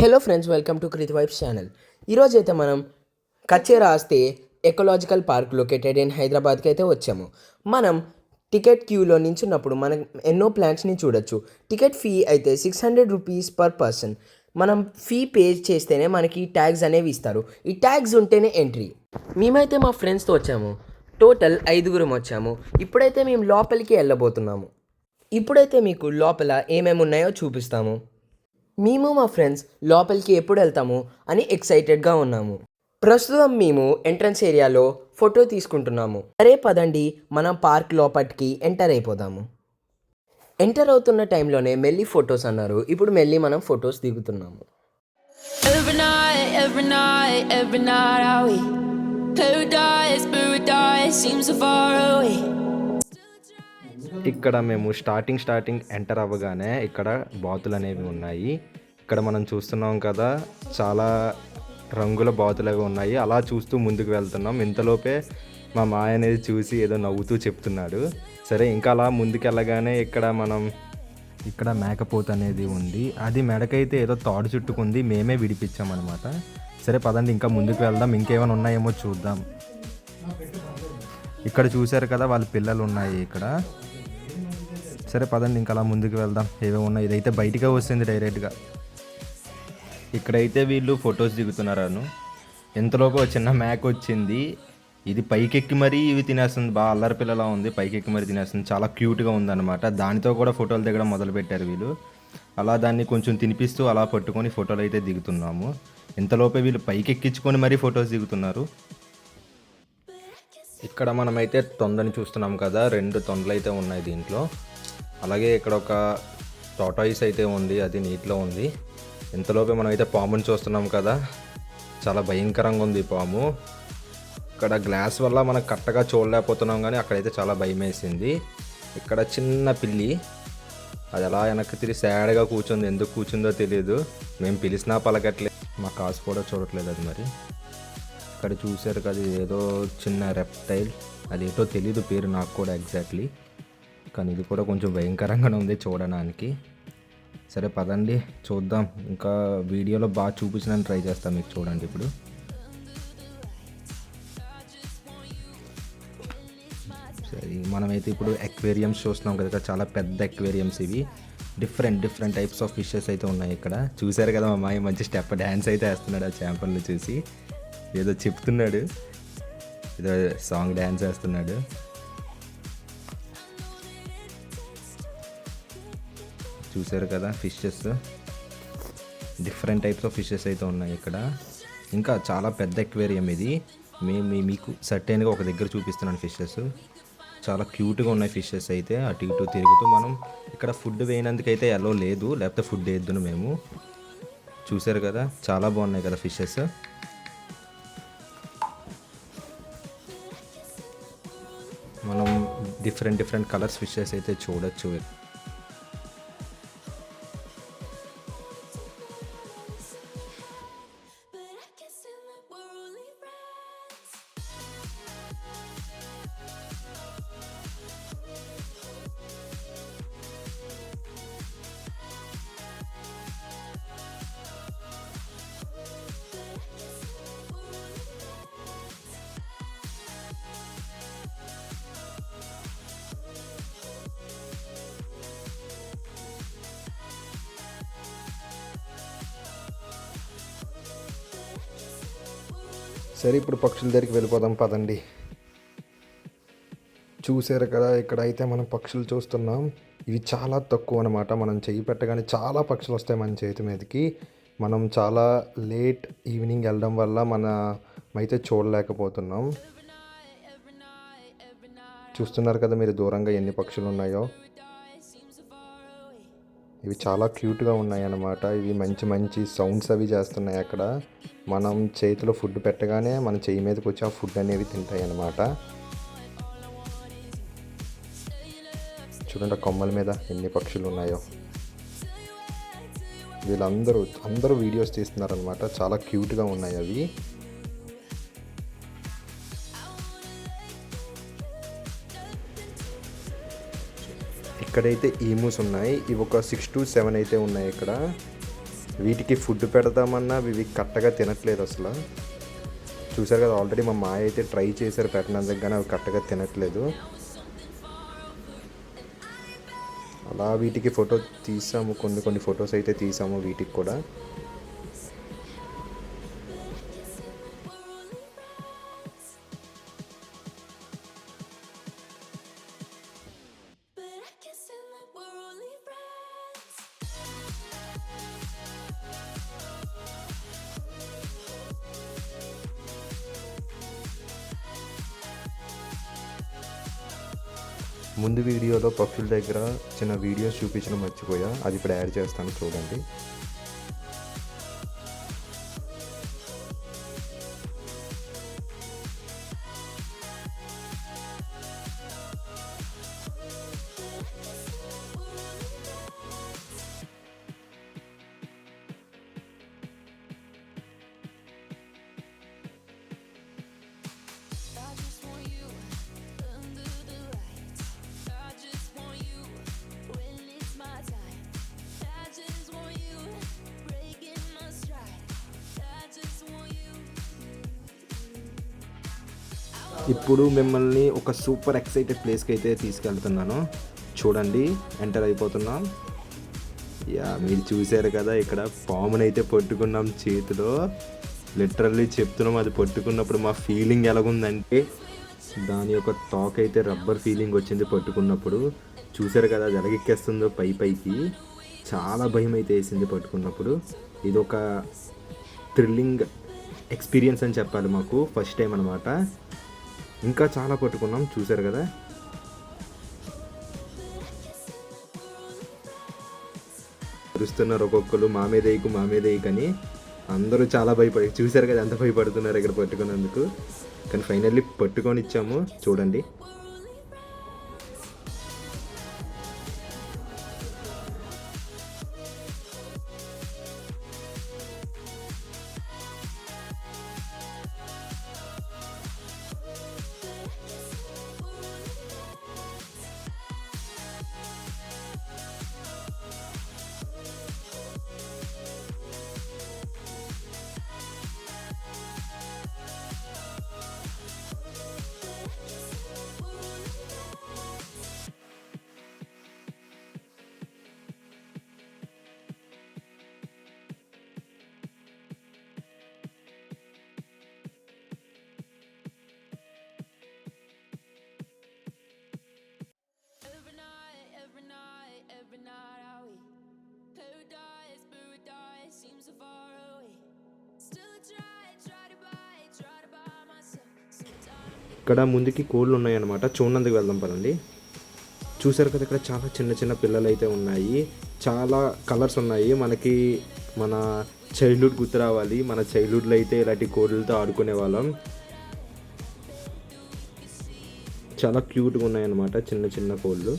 Hello friends, welcome to Krith vibes channel. ఈరోజు అయితే మనం కచేరా ఆస్తే ఎకలాజికల్ పార్క్ లొకేటెడ్ ఇన్ హైదరాబాద్కి అయితే వచ్చాము. మనం టికెట్ క్యూలో నించున్నప్పుడు మనం ఎన్నో ప్లాన్స్ని చూడొచ్చు. టికెట్ ఫీ అయితే 600 రూపీస్ పర్ పర్సన్. మనం ఫీ పే చేస్తేనే మనకి ట్యాగ్స్ అనేవి ఇస్తారు. ఈ ట్యాగ్స్ ఉంటేనే ఎంట్రీ. మేమైతే మా ఫ్రెండ్స్తో వచ్చాము. టోటల్ 5గురం వచ్చాము. ఇప్పుడైతే మేము లోపలికి వెళ్ళబోతున్నాము. ఇప్పుడైతే మీకు లోపల ఏమేమి ఉన్నాయో చూపిస్తాము. మేము మా ఫ్రెండ్స్ లోపలికి ఎప్పుడు వెళ్తాము అని ఎక్సైటెడ్గా ఉన్నాము. ప్రస్తుతం మేము ఎంట్రన్స్ ఏరియాలో ఫోటో తీసుకుంటున్నాము. సరే పదండి, మనం పార్క్ లోపలికి ఎంటర్ అయిపోదాము. ఎంటర్ అవుతున్న టైంలోనే మెల్లి ఫొటోస్ అన్నారు. ఇప్పుడు మెల్లి మనం ఫొటోస్ దిగుతున్నాము. ఇక్కడ మేము స్టార్టింగ్ ఎంటర్ అవ్వగానే ఇక్కడ బాతులు అనేవి ఉన్నాయి. ఇక్కడ మనం చూస్తున్నాం కదా, చాలా రంగుల బాతులు అవి ఉన్నాయి. అలా చూస్తూ ముందుకు వెళ్తున్నాం. ఇంతలోపే మా మాయ అనేది చూసి ఏదో నవ్వుతూ చెప్తున్నాడు. సరే, ఇంకా అలా ముందుకు వెళ్ళగానే ఇక్కడ మేకపోతు అనేది ఉంది. అది మెడకైతే ఏదో తాడు చుట్టుకుంది. మేమే విడిపించామన్నమాట. సరే పదండి, ఇంకా ముందుకు వెళ్దాం. ఇంకేమైనా ఉన్నాయేమో చూద్దాం. ఇక్కడ చూశారు కదా, వాళ్ళ పిల్లలు ఉన్నాయి ఇక్కడ. సరే పదండి, ఇంకా అలా ముందుకు వెళ్దాం. ఏవో ఉన్నాయి. ఇదైతే బయటికే వస్తుంది డైరెక్ట్గా. ఇక్కడైతే వీళ్ళు ఫొటోస్ దిగుతున్నారను. ఎంతలోపు చిన్న మేక వచ్చింది. ఇది పైకెక్కి మరీ ఇవి తినేస్తుంది. బాగా అల్లరి పిల్లలా ఉంది. పైకెక్కి మరీ తినేస్తుంది. చాలా క్యూట్గా ఉందన్నమాట. దానితో కూడా ఫోటోలు దిగడం మొదలుపెట్టారు వీళ్ళు. అలా దాన్ని కొంచెం తినిపిస్తూ అలా పట్టుకొని ఫోటోలు అయితే దిగుతున్నాము. ఇంతలోపే వీళ్ళు పైకెక్కించుకొని మరీ ఫొటోస్ దిగుతున్నారు. ఇక్కడ మనమైతే తొండని చూస్తున్నాం కదా, 2 తొండలు అయితే ఉన్నాయి దీంట్లో. అలాగే ఇక్కడ ఒక టాటాయిస్ అయితే ఉంది, అది నీటిలో ఉంది. ఇంతలోపే మనం అయితే పాముని చూస్తున్నాం కదా, చాలా భయంకరంగా ఉంది ఈ పాము. ఇక్కడ గ్లాస్ వల్ల మనం కరెక్ట్గా చూడలేకపోతున్నాం, కానీ అక్కడైతే చాలా భయం వేసింది. ఇక్కడ చిన్న పిల్లి, అది అలా వెనక్కి తిరిగి సాడ్గా కూర్చుంది. ఎందుకు కూర్చుందో తెలియదు. మేము పిలిచినా పలకట్లేదు, మా కాసు కూడా చూడట్లేదు అది. మరి ఇక్కడ చూసారు కదా, ఏదో చిన్న రెప్టైల్, అది ఏటో తెలీదు పేరు నాకు కూడా ఎగ్జాక్ట్లీ. కానీ ఇది కూడా కొంచెం భయంకరంగానే ఉంది చూడడానికి. సరే పదండి చూద్దాం. ఇంకా వీడియోలో బాగా చూపించడానికి ట్రై చేస్తాం మీకు. చూడండి ఇప్పుడు. సరే, మనమైతే ఇప్పుడు అక్వేరియంస్ చూస్తున్నాం కదా. చాలా పెద్ద అక్వేరియంస్ ఇవి. డిఫరెంట్ టైప్స్ ఆఫ్ ఫిషెస్ అయితే ఉన్నాయి ఇక్కడ. చూసారు కదా, మా మాయ మంచి స్టెప్ డ్యాన్స్ అయితే వేస్తున్నాడు ఆ చేపలను చూసి. ఏదో చెప్తున్నాడు, ఏదో సాంగ్ డ్యాన్స్ వేస్తున్నాడు. చూసారు కదా, fishes, different types of fishes అయితే ఉన్నాయి ఇక్కడ. ఇంకా చాలా పెద్ద అక్వేరియం ఇది. మీకు సర్టెన్గా ఒక దగ్గర చూపిస్తున్నాను ఫిషెస్. చాలా క్యూట్గా ఉన్నాయి ఫిషెస్ అయితే. అటు ఇటు తిరుగుతూ మనం ఇక్కడ ఫుడ్ వేయనందుకైతే ఎలో లేదు, లేకపోతే ఫుడ్ వేద్దును మేము. చూసారు కదా, చాలా బాగున్నాయి కదా ఫిషెస్. మనం డిఫరెంట్ కలర్స్ ఫిషెస్ అయితే చూడొచ్చు. సరే, ఇప్పుడు పక్షుల దగ్గరికి వెళ్ళిపోదాం పదండి. చూసారు కదా, ఇక్కడ అయితే మనం పక్షులు చూస్తున్నాం. ఇవి చాలా తక్కువ అనమాట. మనం చెయ్యి పెట్టగానే చాలా పక్షులు వస్తాయి మన చేతి మీదకి. మనం చాలా లేట్ ఈవినింగ్ వెళ్ళడం వల్ల మనమైతే చూడలేకపోతున్నాం. చూస్తున్నారు కదా మీరు దూరంగా ఎన్ని పక్షులు ఉన్నాయో. ఇవి చాలా క్యూట్గా ఉన్నాయి అన్నమాట. ఇవి మంచి సౌండ్స్ అవి చేస్తున్నాయి అక్కడ. మనం చేతిలో ఫుడ్ పెట్టగానే మన చేయి మీదకి వచ్చి ఆ ఫుడ్ అనేవి తింటాయి అన్నమాట. చూడండి, కొమ్మల మీద ఎన్ని పక్షులు ఉన్నాయో. వీళ్ళందరూ వీడియోస్ తీస్తున్నారనమాట. చాలా క్యూట్గా ఉన్నాయి అవి. ఇక్కడైతే ఈమూస్ ఉన్నాయి. ఇవి ఒక 6 to 7 అయితే ఉన్నాయి ఇక్కడ. వీటికి ఫుడ్ పెడదామన్నా ఇవి కరెక్ట్గా తినట్లేదు అసలు. చూసారు కదా, ఆల్రెడీ మా మాయ అయితే ట్రై చేశారు పెట్టినందుకు, కానీ అవి కరెక్ట్గా తినట్లేదు. అలా వీటికి ఫోటో తీసాము, కొన్ని ఫొటోస్ అయితే తీసాము వీటికి కూడా. ముందు వీడియోలో పక్షుల దగ్గర చిన్న వీడియోస్ చూపించడం మర్చిపోయా, అది ఇప్పుడు యాడ్ చేస్తాను చూడండి. ఇప్పుడు మిమ్మల్ని ఒక సూపర్ ఎక్సైటెడ్ ప్లేస్కి అయితే తీసుకెళ్తున్నాను. చూడండి, ఎంటర్ అయిపోతున్నాం. యా, మీరు చూశారు కదా, ఇక్కడ పాముని అయితే పట్టుకున్నాం చేతిలో. లిటరల్లీ చెప్తున్నాం, అది పట్టుకున్నప్పుడు మా ఫీలింగ్ ఎలాగుందంటే దాని యొక్క టాక్ అయితే రబ్బర్ ఫీలింగ్ వచ్చింది పట్టుకున్నప్పుడు. చూశారు కదా, అది ఎలాగెక్కేస్తుందో పైకి. చాలా భయం అయితే వేసింది పట్టుకున్నప్పుడు. ఇది ఒక థ్రిల్లింగ్ ఎక్స్పీరియన్స్ అని చెప్పాలి మాకు, ఫస్ట్ టైం అనమాట. ఇంకా చాలా పట్టుకున్నాం, చూశారు కదా. అరుస్తున్నారు ఒక్కొక్కరు, మా మీద అని. అందరూ చాలా భయపడి, చూశారు కదా ఎంత భయపడుతున్నారు ఇక్కడ పట్టుకున్నందుకు. కానీ ఫైనల్లీ పట్టుకొని ఇచ్చాము, చూడండి. ఇక్కడ ముందుకి కోళ్ళు ఉన్నాయన్నమాట, చూడనందుకు వెళ్దాం పదండి. చూసారు కదా, ఇక్కడ చాలా చిన్న చిన్న పిల్లలు అయితే ఉన్నాయి. చాలా కలర్స్ ఉన్నాయి. మనకి మన చైల్డ్హుడ్ గుర్తు రావాలి. మన చైల్డ్హుడ్లో అయితే ఇలాంటి కోళ్ళతో ఆడుకునే వాళ్ళం. చాలా క్యూట్గా ఉన్నాయన్నమాట చిన్న చిన్న కోళ్ళు.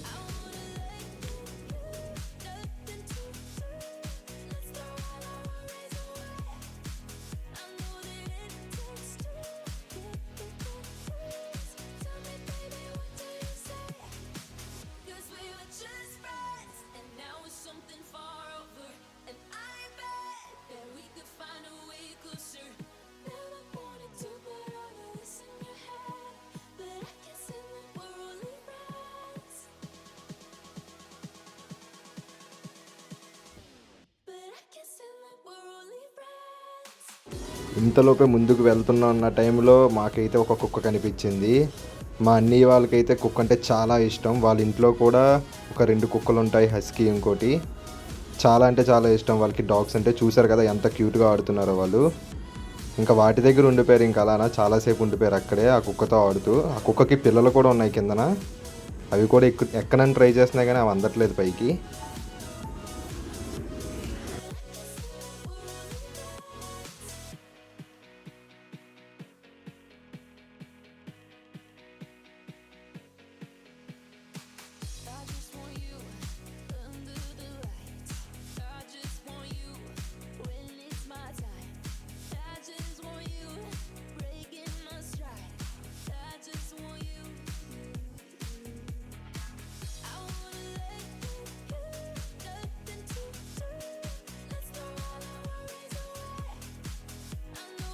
ఇంతలోపే ముందుకు వెళ్తున్నా ఉన్న టైంలో మాకైతే ఒక కుక్క కనిపించింది. మా అన్నయ్య వాళ్ళకైతే కుక్క అంటే చాలా ఇష్టం. వాళ్ళ ఇంట్లో కూడా ఒక 2 కుక్కలు ఉంటాయి, హస్కీ ఇంకోటి. చాలా అంటే చాలా ఇష్టం వాళ్ళకి డాగ్స్ అంటే. చూసారు కదా ఎంత క్యూట్గా ఆడుతున్నారో వాళ్ళు. ఇంకా వాటి దగ్గర ఉండిపోయారు, ఇంకా అలానా చాలాసేపు ఉండిపోయారు అక్కడే ఆ కుక్కతో ఆడుతూ. ఆ కుక్కకి పిల్లలు కూడా ఉన్నాయి కిందన, అవి కూడా ఎక్కనని ట్రై చేస్తున్నాయి కానీ అవి అందట్లేదు పైకి.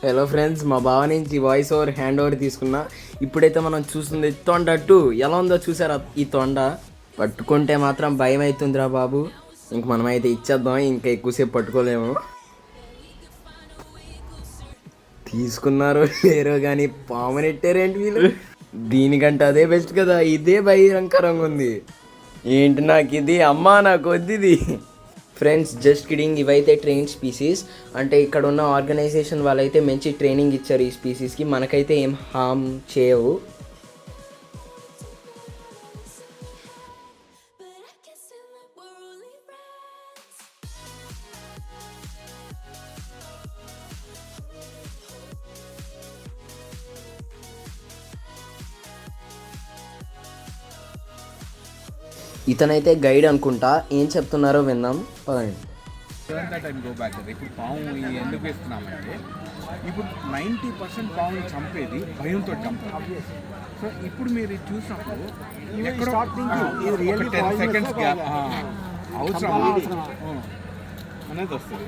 హలో ఫ్రెండ్స్, మా బావ నుంచి వాయిస్ ఓవర్ హ్యాండ్ ఓవర్ తీసుకున్నా. ఇప్పుడైతే మనం చూస్తుంది తొండ 2. ఎలా ఉందో చూసారా ఈ తొండ? పట్టుకుంటే మాత్రం భయం అవుతుందిరా బాబు. ఇంక మనమైతే ఇచ్చేద్దాం, ఇంకా ఎక్కువసేపు పట్టుకోలేము. తీసుకున్నారో లేరో కానీ పామునెట్టారేంటి వీళ్ళు? దీనికంటే అదే బెస్ట్ కదా, ఇదే భయంకరంగా ఉంది. ఏంటి నాకు ఇది, అమ్మా నాకు వద్దు ఇది. ఫ్రెండ్స్, జస్ట్ కిడింగ్, ఇవైతే ట్రైన్ స్పీసీస్. అంటే ఇక్కడ ఉన్న ఆర్గనైజేషన్ వాళ్ళైతే మంచి ట్రైనింగ్ ఇచ్చారు ఈ స్పీసీస్కి. మనకైతే ఏం హామ్ చేయవు. ఇతనైతే గైడ్ అనుకుంటా, ఏం చెప్తున్నారో విందాం పదండి. ఇప్పుడు పాము ఎందుకు వేస్తున్నామంటే, ఇప్పుడు 90% పాము చంపేది భయంతో చంపాలి. సో ఇప్పుడు మీరు ఇది చూసినప్పుడు ఎక్కడో ఒక 10 seconds గ్యాప్ అవసరం అనేది వస్తుంది.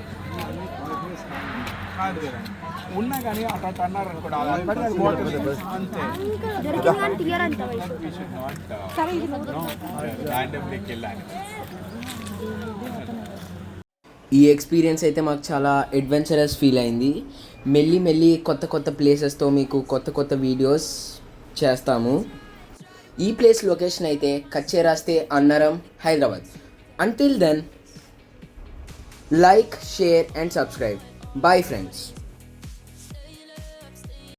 ఉన్నా కానీ అట్లా అన్నారు అనుకోండి, అంతే. ఈ ఎక్స్పీరియన్స్ అయితే మాకు చాలా అడ్వెంచరస్ ఫీల్ అయింది. మెల్లి కొత్త కొత్త ప్లేసెస్తో మీకు కొత్త కొత్త వీడియోస్ చేస్తాము. ఈ ప్లేస్ లొకేషన్ అయితే కచ్చేరాస్తే Annaram, Hyderabad. Until then, like, share and subscribe. Bye friends.